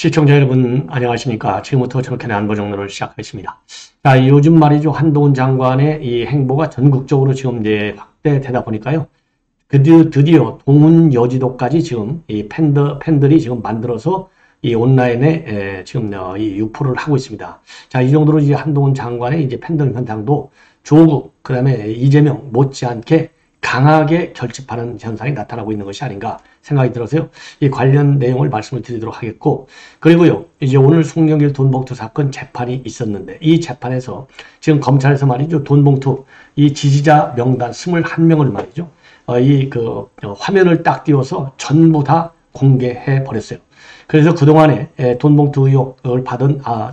시청자 여러분 안녕하십니까. 지금부터 정캔의 안보정론을 시작하겠습니다. 자, 요즘 말이죠. 한동훈 장관의 이 행보가 전국적으로 지금 이제 확대되다 보니까요. 드디어 동훈 여지도까지 지금 이 팬들이 지금 만들어서 이 온라인에 지금 이 유포를 하고 있습니다. 자, 이 정도로 이제 한동훈 장관의 이제 팬들 현상도 조국, 그 다음에 이재명 못지않게 강하게 결집하는 현상이 나타나고 있는 것이 아닌가 생각이 들어서요. 이 관련 내용을 말씀을 드리도록 하겠고, 그리고요, 이제 오늘 송영길 돈봉투 사건 재판이 있었는데, 이 재판에서 지금 검찰에서 말이죠, 돈봉투 이 지지자 명단 21명을 말이죠, 화면을 딱 띄워서 전부 다 공개해 버렸어요. 그래서 그동안에 돈봉투 의혹을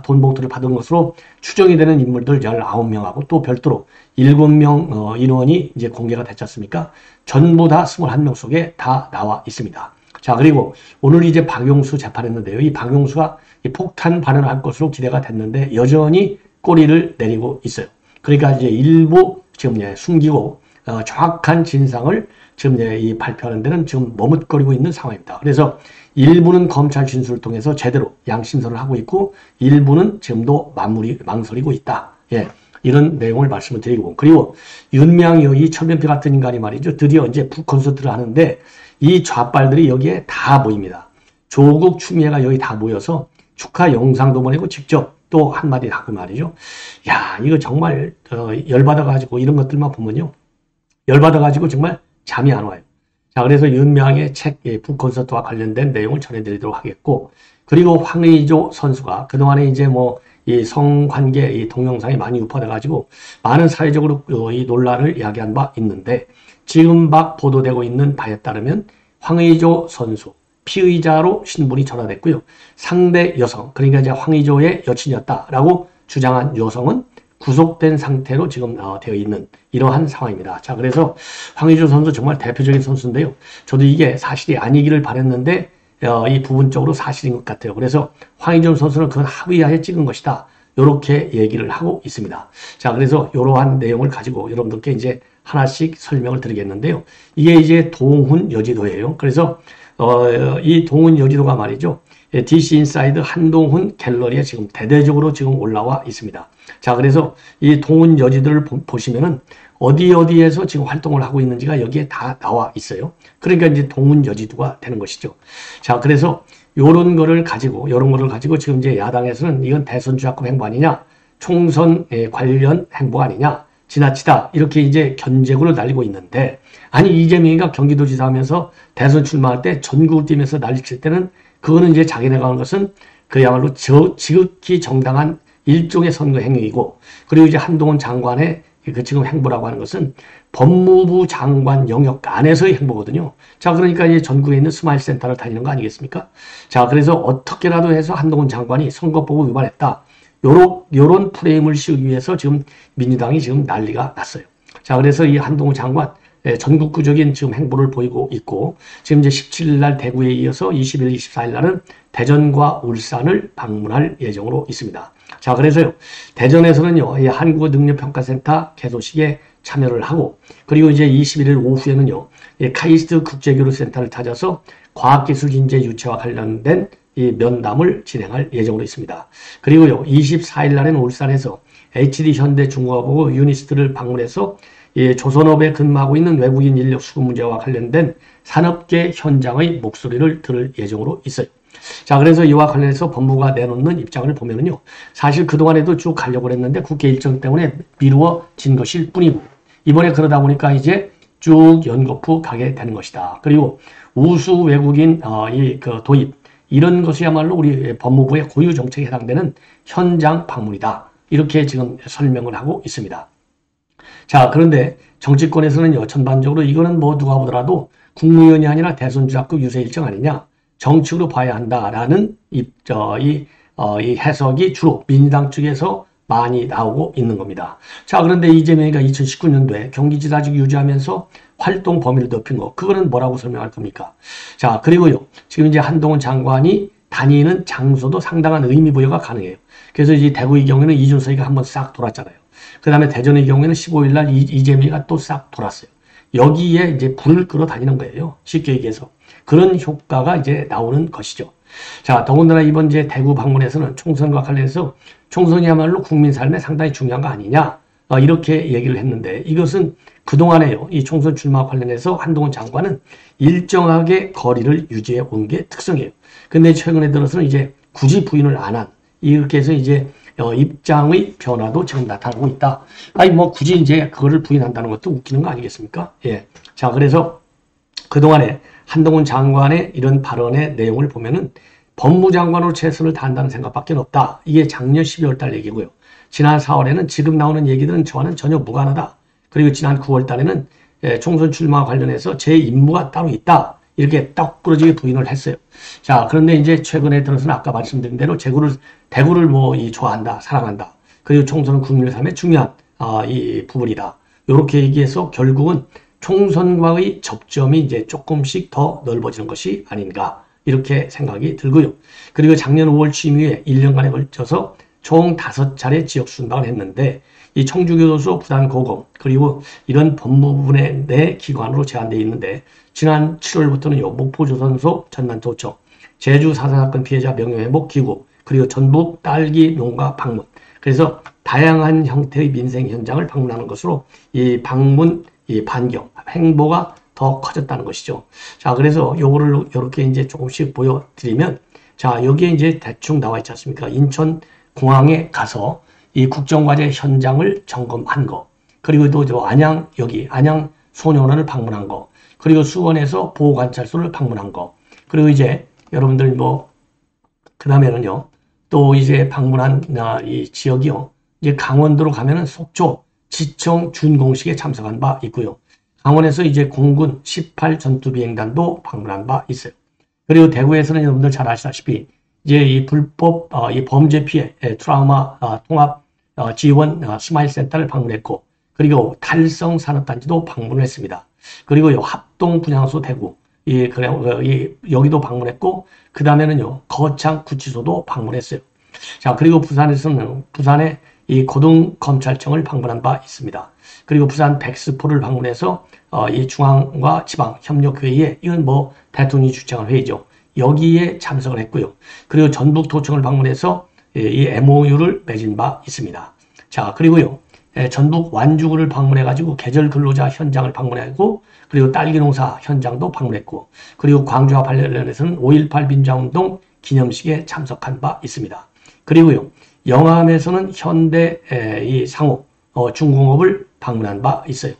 돈봉투를 받은 것으로 추정이 되는 인물들 19명하고 또 별도로 7명 인원이 이제 공개가 됐지 않습니까? 전부 다 21명 속에 다 나와 있습니다. 자, 그리고 오늘 이제 박용수 재판했는데요. 이 박용수가 폭탄 발언을 할 것으로 기대가 됐는데 여전히 꼬리를 내리고 있어요. 그러니까 이제 일부 지금 숨기고 정확한 진상을 지금 이 발표하는 데는 지금 머뭇거리고 있는 상황입니다. 그래서 일부는 검찰 진술을 통해서 제대로 양심선을 하고 있고 일부는 지금도 망설이고 있다. 예, 이런 내용을 말씀을 드리고, 그리고 윤명이요, 이 천변피 같은 인간이 말이죠, 드디어 이제 북콘서트를 하는데 이 좌빨들이 여기에 다 보입니다. 조국 추미애가 여기 다 모여서 축하 영상도 보내고 직접 또 한마디 하고 말이죠. 야, 이거 정말 열받아가지고 이런 것들만 보면요, 열받아가지고 정말 잠이 안 와요. 자, 그래서 윤명의 책 북콘서트와 관련된 내용을 전해드리도록 하겠고, 그리고 황의조 선수가 그동안에 이제 이 성관계 이 동영상이 많이 유포돼가지고 많은 사회적으로 이 논란을 이야기한 바 있는데, 지금 막 보도되고 있는 바에 따르면 황의조 선수 피의자로 신분이 전환됐고요. 상대 여성, 그러니까 이제 황의조의 여친이었다라고 주장한 여성은 구속된 상태로 지금 되어 있는 이러한 상황입니다. 자, 그래서 황의조 선수 정말 대표적인 선수인데요. 저도 이게 사실이 아니기를 바랬는데 이 부분적으로 사실인 것 같아요. 그래서 황의조 선수는 그건 합의하에 찍은 것이다, 이렇게 얘기를 하고 있습니다. 자, 그래서 이러한 내용을 가지고 여러분들께 이제 하나씩 설명을 드리겠는데요. 이게 이제 동훈 여지도예요. 그래서 이 동훈 여지도가 말이죠, DC 인사이드 한동훈 갤러리에 지금 대대적으로 지금 올라와 있습니다. 자, 그래서 이 동훈 여지들을 보시면은 어디에서 지금 활동을 하고 있는지가 여기에 다 나와 있어요. 그러니까 이제 동훈 여지도가 되는 것이죠. 자, 그래서 요런 거를 가지고 지금 이제 야당에서는 이건 대선 주자급 행보 아니냐, 총선 관련 행보 아니냐, 지나치다, 이렇게 이제 견제구를 날리고 있는데, 아니 이재명이가 경기도지사 하면서 대선 출마할 때 전국을 뛰면서 난리칠 때는 그거는 이제 자기네가 하는 것은 그야말로 지극히 정당한 일종의 선거 행위이고, 그리고 이제 한동훈 장관의 그 지금 행보라고 하는 것은 법무부 장관 영역 안에서의 행보거든요. 자, 그러니까 이제 전국에 있는 스마일 센터를 다니는 거 아니겠습니까? 자, 그래서 어떻게라도 해서 한동훈 장관이 선거법을 위반했다, 요런 프레임을 씌우기 위해서 지금 민주당이 지금 난리가 났어요. 자, 그래서 이 한동훈 장관 전국구적인 지금 행보를 보이고 있고, 지금 이제 17일 날 대구에 이어서 20일, 24일 날은 대전과 울산을 방문할 예정으로 있습니다. 자, 그래서요, 대전에서는요, 이 한국어능력평가센터 개소식에 참여를 하고, 그리고 이제 21일 오후에는요, 카이스트 국제교류센터를 찾아서 과학기술 인재 유치와 관련된 이 면담을 진행할 예정으로 있습니다. 그리고요, 24일 날에는 울산에서 HD 현대중공업하고 유니스트를 방문해서 조선업에 근무하고 있는 외국인 인력 수급 문제와 관련된 산업계 현장의 목소리를 들을 예정으로 있어요. 자, 그래서 이와 관련해서 법무부가 내놓는 입장을 보면은요, 사실 그동안에도 쭉 가려고 했는데 국회 일정 때문에 미루어진 것일 뿐이고, 이번에 그러다 보니까 이제 쭉 연거푸 가게 되는 것이다. 그리고 우수 외국인 도입, 이런 것이야말로 우리 법무부의 고유 정책에 해당되는 현장 방문이다, 이렇게 지금 설명을 하고 있습니다. 자, 그런데 정치권에서는요, 전반적으로 이거는 누가 보더라도 국무위원이 아니라 대선 주자급 유세 일정 아니냐, 정치로 봐야 한다라는 이 해석이 주로 민주당 쪽에서 많이 나오고 있는 겁니다. 자, 그런데 이재명이가 2019년도에 경기지사직 유지하면서 활동 범위를 넓힌 거, 그거는 뭐라고 설명할 겁니까? 자, 그리고요, 지금 이제 한동훈 장관이 다니는 장소도 상당한 의미 부여가 가능해요. 그래서 이제 대구의 경우에는 이준석이가 한번 싹 돌았잖아요. 그 다음에 대전의 경우에는 15일 날 이재명이가 또 싹 돌았어요. 여기에 이제 불을 끌어 다니는 거예요. 쉽게 얘기해서. 그런 효과가 이제 나오는 것이죠. 자, 더군다나 이번 이제 대구 방문에서는 총선과 관련해서 총선이야말로 국민 삶에 상당히 중요한 거 아니냐, 이렇게 얘기를 했는데, 이것은 그동안에요, 이 총선 출마 관련해서 한동훈 장관은 일정하게 거리를 유지해 온 게 특성이에요. 근데 최근에 들어서는 이제 굳이 부인을 안 한, 이렇게 해서 이제 입장의 변화도 지금 나타나고 있다. 아니, 뭐 굳이 이제 그거를 부인한다는 것도 웃기는 거 아니겠습니까? 예. 자, 그래서 그동안에 한동훈 장관의 이런 발언의 내용을 보면은 법무장관으로 최선을 다한다는 생각밖에 없다. 이게 작년 12월 달 얘기고요. 지난 4월에는 지금 나오는 얘기들은 저와는 전혀 무관하다. 그리고 지난 9월 달에는 총선 출마 관련해서 제 임무가 따로 있다. 이렇게 딱 부러지게 부인을 했어요. 자, 그런데 이제 최근에 들어서는 아까 말씀드린 대로 대구를 뭐 좋아한다, 사랑한다. 그리고 총선은 국민의 삶에 중요한 이 부분이다. 이렇게 얘기해서 결국은 총선과의 접점이 이제 조금씩 더 넓어지는 것이 아닌가, 이렇게 생각이 들고요. 그리고 작년 5월 취임 이후에 1년간에 걸쳐서 총 5차례 지역 순방을 했는데, 이 청주교도소, 부산고검, 그리고 이런 법무부의 내 기관으로 제한되어 있는데, 지난 7월부터는요, 목포조선소, 전남도청, 제주 4.4 사건 피해자 명예회복 기구, 그리고 전북 딸기 농가 방문. 그래서 다양한 형태의 민생 현장을 방문하는 것으로 이 방문, 이 반경, 행보가 더 커졌다는 것이죠. 자, 그래서 요거를 이렇게 이제 조금씩 보여드리면, 자, 여기에 이제 대충 나와 있지 않습니까? 인천 공항에 가서 이 국정과제 현장을 점검한 거, 그리고 또 안양 소년원을 방문한 거, 그리고 수원에서 보호관찰소를 방문한 거, 그리고 이제 여러분들 그 다음에는요, 또 이제 방문한 이 지역이요, 이제 강원도로 가면은 속초, 지청 준공식에 참석한 바 있고요. 강원에서 이제 공군 18 전투비행단도 방문한 바 있어요. 그리고 대구에서는 여러분들 잘 아시다시피 이제 이 불법 이 범죄 피해 트라우마 통합 지원 스마일 센터를 방문했고, 그리고 달성 산업단지도 방문을 했습니다. 그리고요, 합동 분향소 대구 여기도 방문했고, 그 다음에는요, 거창 구치소도 방문했어요. 자, 그리고 부산에서는 부산의 이 고등검찰청을 방문한 바 있습니다. 그리고 부산 백스포를 방문해서 이 중앙과 지방 협력회의에, 이건 대통령이 주최한 회의죠. 여기에 참석을 했고요. 그리고 전북도청을 방문해서 이 MOU를 맺은 바 있습니다. 자, 그리고요, 전북 완주구를 방문해가지고 계절 근로자 현장을 방문하고, 그리고 딸기 농사 현장도 방문했고, 그리고 광주와 관련해서는 5.18 민주화운동 기념식에 참석한 바 있습니다. 그리고요, 영암에서는 현대 이 상호 중공업을 방문한 바 있어요.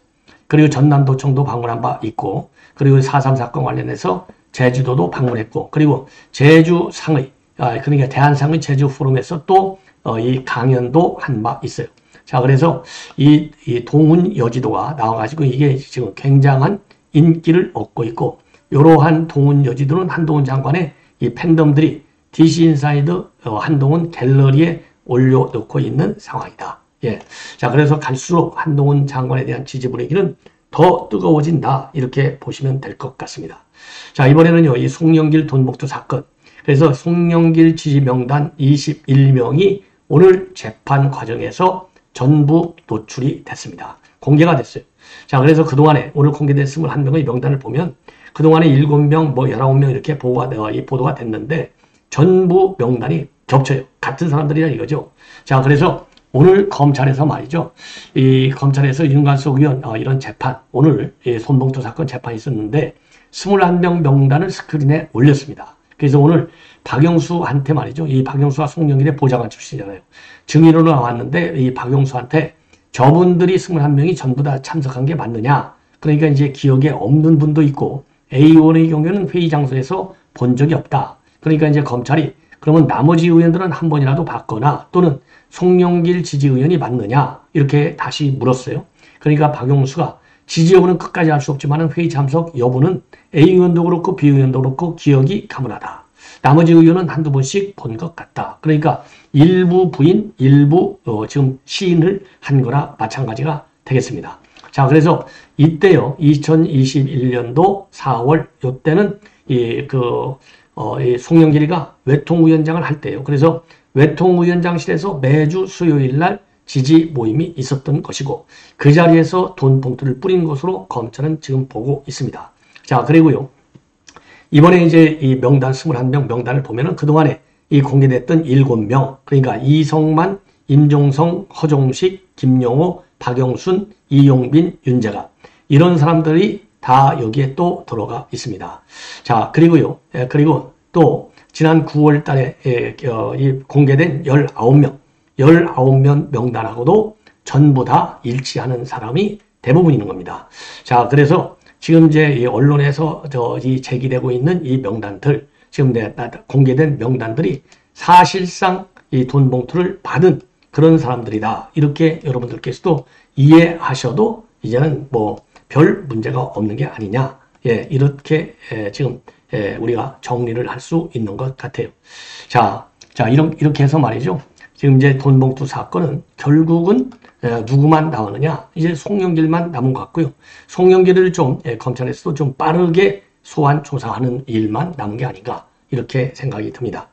그리고 전남도청도 방문한 바 있고, 그리고 4.3 사건 관련해서 제주도도 방문했고, 그리고 제주 상의 그러니까 대한상의 제주 포럼에서 또 이 강연도 한 바 있어요. 자, 그래서 이 동훈 여지도가 나와가지고 이게 지금 굉장한 인기를 얻고 있고, 이러한 동훈 여지도는 한동훈 장관의 이 팬덤들이 DC 인사이드 한동훈 갤러리에 올려놓고 있는 상황이다. 예. 자, 그래서 갈수록 한동훈 장관에 대한 지지 분위기는 더 뜨거워진다, 이렇게 보시면 될 것 같습니다. 자, 이번에는요, 이 송영길 돈봉투 사건. 그래서 송영길 지지 명단 21명이 오늘 재판 과정에서 전부 노출이 됐습니다. 공개가 됐어요. 자, 그래서 그동안에 오늘 공개된 21명의 명단을 보면 그동안에 7명, 19명 이렇게 보도가 됐는데 전부 명단이 겹쳐요. 같은 사람들이라 이거죠. 자, 그래서 오늘 검찰에서 말이죠. 이 검찰에서 윤관석 의원 이런 재판, 오늘 손봉투 사건 재판이 있었는데 21명 명단을 스크린에 올렸습니다. 그래서 오늘 박영수한테 말이죠. 이 박영수가 송영길의 보좌관 출신이잖아요. 증인으로 나왔는데 이 박영수한테 저분들이 21명이 전부 다 참석한 게 맞느냐. 그러니까 이제 기억에 없는 분도 있고 A의원의 경우에는 회의 장소에서 본 적이 없다. 그러니까 이제 검찰이 그러면 나머지 의원들은 한 번이라도 봤거나 또는 송영길 지지의원이 맞느냐 이렇게 다시 물었어요. 그러니까 박영수가 지지 여부는 끝까지 알 수 없지만 회의 참석 여부는 A의원도 그렇고 B의원도 그렇고 기억이 가물하다. 나머지 의원은 한두 번씩 본 것 같다. 그러니까 일부 부인, 일부 지금 시인을 한 거나 마찬가지가 되겠습니다. 자, 그래서 이때요, 2021년도 4월 요때는 이 송영길이가 외통위원장을 할 때요. 그래서 외통위원장실에서 매주 수요일 날 지지 모임이 있었던 것이고 그 자리에서 돈 봉투를 뿌린 것으로 검찰은 지금 보고 있습니다. 자, 그리고요, 이번에 이제 이 명단 21명 명단을 보면은 그동안에 이 공개됐던 7명, 그러니까 이성만, 임종성, 허종식, 김용호, 박영순, 이용빈, 윤재갑, 이런 사람들이 다 여기에 또 들어가 있습니다. 자, 그리고요, 그리고 또 지난 9월 달에 공개된 19명 명단하고도 전부 다 일치하는 사람이 대부분 있는 겁니다. 자, 그래서 지금 이제 이 언론에서 이 제기되고 있는 이 명단들, 지금 공개된 명단들이 사실상 이 돈 봉투를 받은 그런 사람들이다. 이렇게 여러분들께서도 이해하셔도 이제는 뭐 별 문제가 없는 게 아니냐. 예, 이렇게 지금 우리가 정리를 할 수 있는 것 같아요. 자, 이렇게 해서 말이죠. 지금 이제 돈 봉투 사건은 결국은 누구만 나오느냐? 이제 송영길만 남은 것 같고요. 송영길을 좀 검찰에서도 좀 빠르게 소환 조사하는 일만 남은 게 아닌가 이렇게 생각이 듭니다.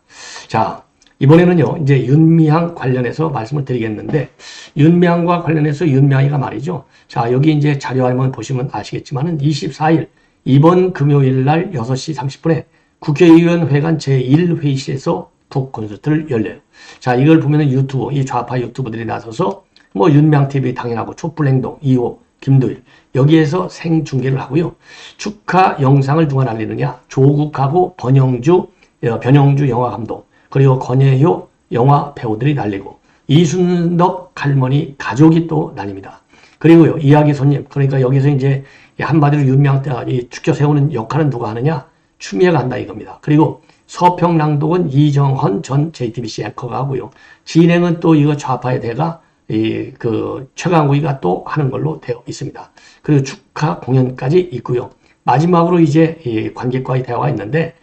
자, 이번에는요, 이제 윤미향 관련해서 말씀을 드리겠는데, 윤미향과 관련해서 윤미향이가 말이죠. 자, 여기 이제 자료화면 보시면 아시겠지만은 24일, 이번 금요일 날 6시 30분에 국회의원 회관 제1회의실에서 북콘서트를 열려요. 자, 이걸 보면은 유튜브, 이 좌파 유튜버들이 나서서 뭐 윤미향TV 당연하고 촛불행동, 2호, 김도일, 여기에서 생중계를 하고요. 축하 영상을 누가 날리느냐? 조국하고 변영주 영화감독, 그리고 권혜효 영화 배우들이 날리고 이순덕 할머니 가족이 또 날립니다. 그리고요, 이야기 손님, 그러니까 여기서 이제 한마디로 윤미향 축켜 세우는 역할은 누가 하느냐? 추미애가 한다 이겁니다. 그리고 서평낭독은 이정헌 전 JTBC 앵커가 하고요. 진행은 또 이거 좌파의 대가 최강욱이가 또 하는 걸로 되어 있습니다. 그리고 축하 공연까지 있고요. 마지막으로 이제 이 관객과의 대화가 있는데,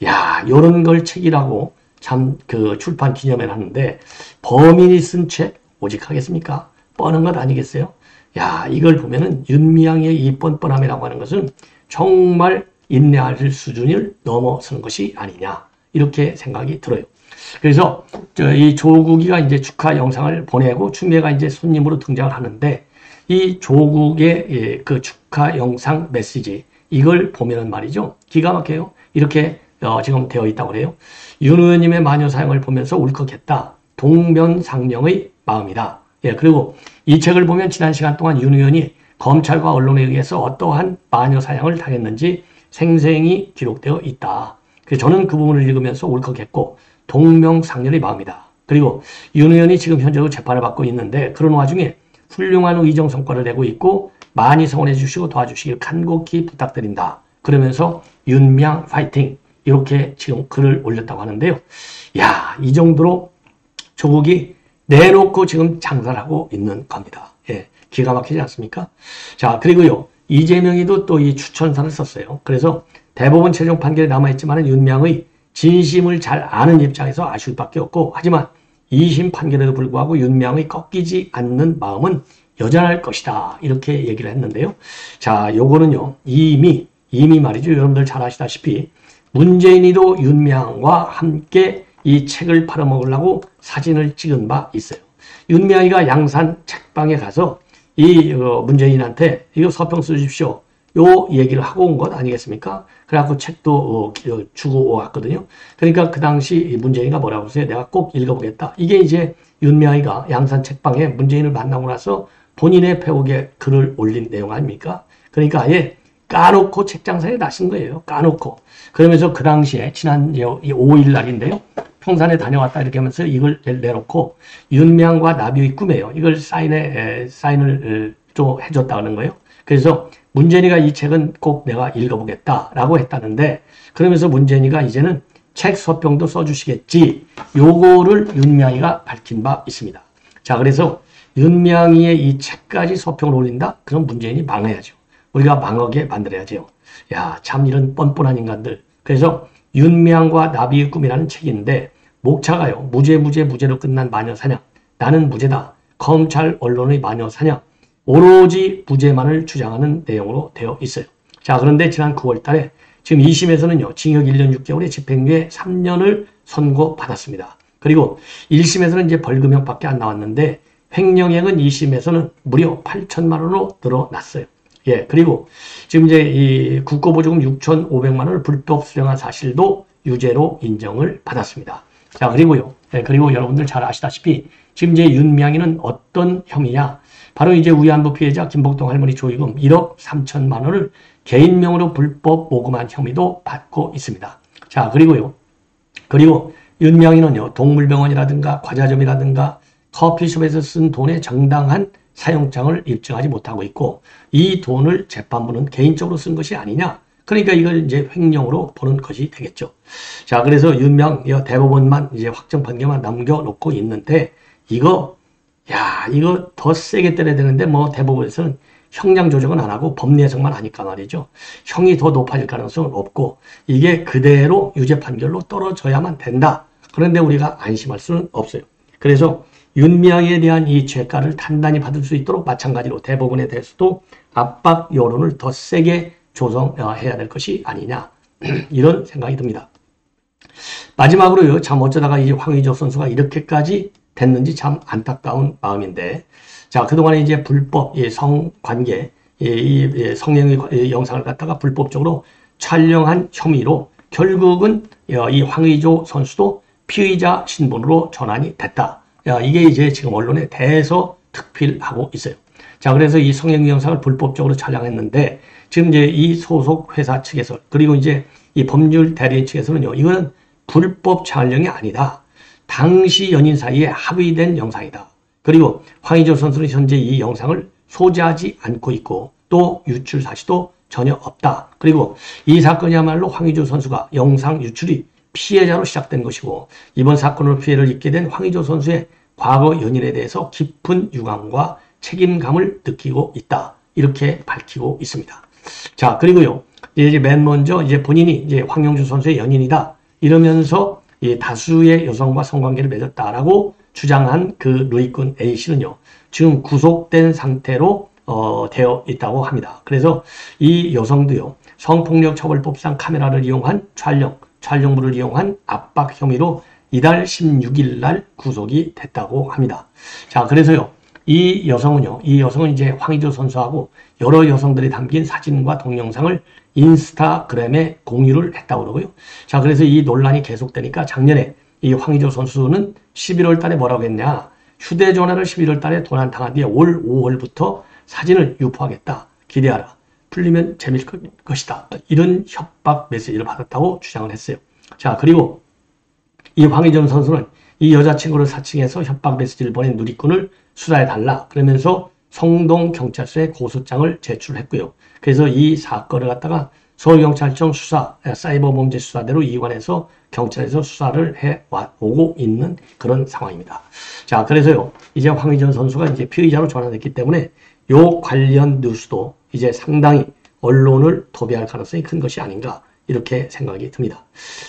야, 요런 걸 책이라고 참 출판 기념회를 하는데 범인이 쓴 책 오직 하겠습니까? 뻔한 것 아니겠어요? 야, 이걸 보면은 윤미향의 이 뻔뻔함이라고 하는 것은 정말 인내할 수준을 넘어서는 것이 아니냐 이렇게 생각이 들어요. 그래서 이 조국이가 이제 축하 영상을 보내고 추미애가 이제 손님으로 등장을 하는데 이 조국의 그 축하 영상 메시지 이걸 보면은 말이죠, 기가 막혀요. 이렇게 지금 되어 있다고 그래요. 윤 의원님의 마녀 사형을 보면서 울컥했다. 동면상령의 마음이다. 예, 그리고 이 책을 보면 지난 시간 동안 윤 의원이 검찰과 언론에 의해서 어떠한 마녀 사형을 당했는지 생생히 기록되어 있다. 그래서 저는 그 부분을 읽으면서 울컥했고 동명상련의 마음이다. 그리고 윤 의원이 지금 현재로 재판을 받고 있는데 그런 와중에 훌륭한 의정 성과를 내고 있고 많이 성원해 주시고 도와주시길 간곡히 부탁드린다. 그러면서 윤미향 파이팅 이렇게 지금 글을 올렸다고 하는데요. 야, 이 정도로 조국이 내놓고 지금 장사를 하고 있는 겁니다. 예, 기가 막히지 않습니까? 자, 그리고요, 이재명이도 또 이 추천사를 썼어요. 그래서 대법원 최종 판결이 남아있지만 윤미향의 진심을 잘 아는 입장에서 아쉬울 밖에 없고, 하지만 2심 판결에도 불구하고 윤미향의 꺾이지 않는 마음은 여전할 것이다. 이렇게 얘기를 했는데요. 자, 요거는요, 이미 말이죠. 여러분들 잘 아시다시피 문재인이도 윤미향과 함께 이 책을 팔아먹으려고 사진을 찍은 바 있어요. 윤미향이가 양산 책방에 가서 이 문재인한테 이거 서평 써주십시오. 요 얘기를 하고 온 것 아니겠습니까? 그래갖고 책도 주고 왔거든요. 그러니까 그 당시 문재인이가 뭐라고 했어요? 내가 꼭 읽어보겠다. 이게 이제 윤미향이가 양산 책방에 문재인을 만나고 나서 본인의 페북에 글을 올린 내용 아닙니까? 그러니까 아예 까놓고 책장사에 나신 거예요. 까놓고. 그러면서 그 당시에 지난 5일 날인데요. 평산에 다녀왔다 이렇게 하면서 이걸 내놓고 윤미향과 나비의 꿈이에요. 이걸 사인을 좀 해줬다는 거예요. 그래서 문재인이가 이 책은 꼭 내가 읽어보겠다라고 했다는데 그러면서 문재인이가 이제는 책 서평도 써주시겠지. 요거를 윤미향이가 밝힌 바 있습니다. 자, 그래서 윤미향이의 이 책까지 서평을 올린다? 그럼 문재인이 망해야죠. 우리가 망하게 만들어야죠. 야, 참 이런 뻔뻔한 인간들. 그래서 윤미향과 나비의 꿈이라는 책인데 목차가요. 무죄로 끝난 마녀사냥. 나는 무죄다. 검찰 언론의 마녀사냥. 오로지 무죄만을 주장하는 내용으로 되어 있어요. 자, 그런데 지난 9월 달에 지금 2심에서는요. 징역 1년 6개월에 집행유예 3년을 선고받았습니다. 그리고 1심에서는 이제 벌금형밖에 안 나왔는데 횡령액은 2심에서는 무려 8천만 원으로 늘어났어요. 예, 그리고 지금 이제 이 국고보조금 6,500만 원을 불법 수령한 사실도 유죄로 인정을 받았습니다. 자, 그리고요. 예, 그리고 여러분들 잘 아시다시피 지금 이제 윤명희는 어떤 혐의냐? 바로 이제 위안부 피해자 김복동 할머니 조의금 1억 3천만 원을 개인명으로 불법 모금한 혐의도 받고 있습니다. 자, 그리고 윤명희는요, 동물병원이라든가 과자점이라든가 커피숍에서 쓴 돈의 정당한 사용장을 입증하지 못하고 있고, 이 돈을 재판부는 개인적으로 쓴 것이 아니냐? 그러니까 이걸 이제 횡령으로 보는 것이 되겠죠. 자, 그래서 윤명 대법원만 이제 확정 판결만 남겨놓고 있는데, 이거 더 세게 때려야 되는데, 뭐 대법원에서는 형량 조정은 안 하고 법리 해석만 하니까 말이죠. 형이 더 높아질 가능성은 없고, 이게 그대로 유죄 판결로 떨어져야만 된다. 그런데 우리가 안심할 수는 없어요. 그래서 윤명희에 대한 이 죄가를 단단히 받을 수 있도록 마찬가지로 대법원에 대해서도 압박 여론을 더 세게 조성해야 될 것이 아니냐, 이런 생각이 듭니다. 마지막으로요, 참 어쩌다가 이제 황의조 선수가 이렇게까지 됐는지 참 안타까운 마음인데, 자, 그동안에 이제 불법 성관계, 성행위 영상을 갖다가 불법적으로 촬영한 혐의로 결국은 이 황의조 선수도 피의자 신분으로 전환이 됐다. 이게 이제 지금 언론에 대서특필하고 있어요. 자, 그래서 이 성행위 영상을 불법적으로 촬영했는데, 지금 이제 이 소속 회사 측에서, 그리고 이제 이 법률 대리인 측에서는요, 이거는 불법 촬영이 아니다. 당시 연인 사이에 합의된 영상이다. 그리고 황의조 선수는 현재 이 영상을 소지하지 않고 있고, 또 유출 사실도 전혀 없다. 그리고 이 사건이야말로 황의조 선수가 영상 유출이 피해자로 시작된 것이고, 이번 사건으로 피해를 입게 된 황의조 선수의 과거 연인에 대해서 깊은 유감과 책임감을 느끼고 있다. 이렇게 밝히고 있습니다. 자, 그리고요, 이제 맨 먼저 이제 본인이 이제 황영주 선수의 연인이다. 이러면서 다수의 여성과 성관계를 맺었다라고 주장한 그 누이꾼 A씨는요, 지금 구속된 상태로 되어 있다고 합니다. 그래서 이 여성도요, 성폭력처벌법상 카메라를 이용한 촬영물을 이용한 압박 혐의로 이달 16일 날 구속이 됐다고 합니다. 자, 그래서요, 이 여성은 이제 황의조 선수하고 여러 여성들이 담긴 사진과 동영상을 인스타그램에 공유를 했다고 그러고요. 자, 그래서 이 논란이 계속되니까 작년에 이 황의조 선수는 11월 달에 뭐라고 했냐. 휴대전화를 11월 달에 도난당한 뒤에 올 5월부터 사진을 유포하겠다. 기대하라. 풀리면 재미있을 것이다. 이런 협박 메시지를 받았다고 주장을 했어요. 자, 그리고 이 황의조 선수는 이 여자친구를 사칭해서 협박 메시지를 보낸 누리꾼을 수사해달라. 그러면서 성동경찰서에 고소장을 제출했고요. 그래서 이 사건을 갖다가 서울경찰청 사이버범죄수사대로 이관해서 경찰에서 수사를 해오고 있는 그런 상황입니다. 자, 그래서요, 이제 황의조 선수가 이제 피의자로 전환했기 때문에 요 관련 뉴스도 이제 상당히 언론을 도배할 가능성이 큰 것이 아닌가, 이렇게 생각이 듭니다.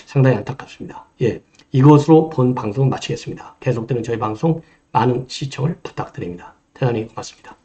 상당히 안타깝습니다. 예, 이것으로 본 방송은 마치겠습니다. 계속되는 저희 방송 많은 시청을 부탁드립니다. 대단히 고맙습니다.